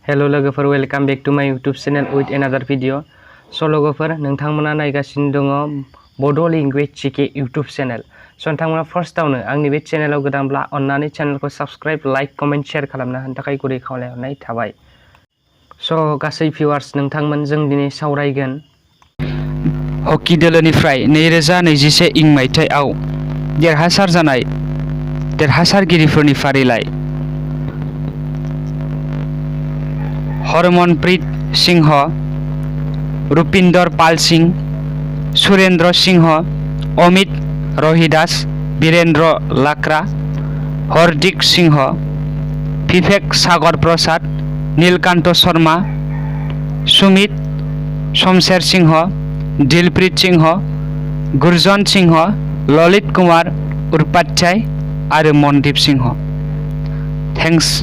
Hello लोगोफोर, welcome back to माय YouTube channel with एनादार video. स' लोगोफोर, नोंथांमोना नायगासिनो दङ बड' लेंगुवेज जिके यूट्यूब चैनल। स' नोंथांमोना फार्स्टआवनो आंनि बे चैनलाव गोदानब्ला अन्नानै चैनलखौ साबस्क्राइब, लाइक, कमेन्ट, शेयार खालामना होनो थाखाय गुरै खावलायहरनाय थाबाय। स' गासै भिउवार्स, नोंथांमोन जों दिनै सावरायगोन हकी दोलोनिफ्राय 2021 इं मायथाइयाव देरहासार जानाय देरहासारगिरिफोरनि फारिलाइ। हरमनप्रीत सिंह, रुपिंदर पाल सिंह, सुरेंद्र सिंह, अमित रोहिदास, वीरेंद्र लाक्रा, हार्दिक सिंह, विवेक सागर प्रसाद, नीलकांत शर्मा, सुमित शमशेर सिंह, दिलप्रीत सिंह, गुरजन सिंह, ललित कुमार उपाध्याय आरो मनदीप सिंह। थैंक्स।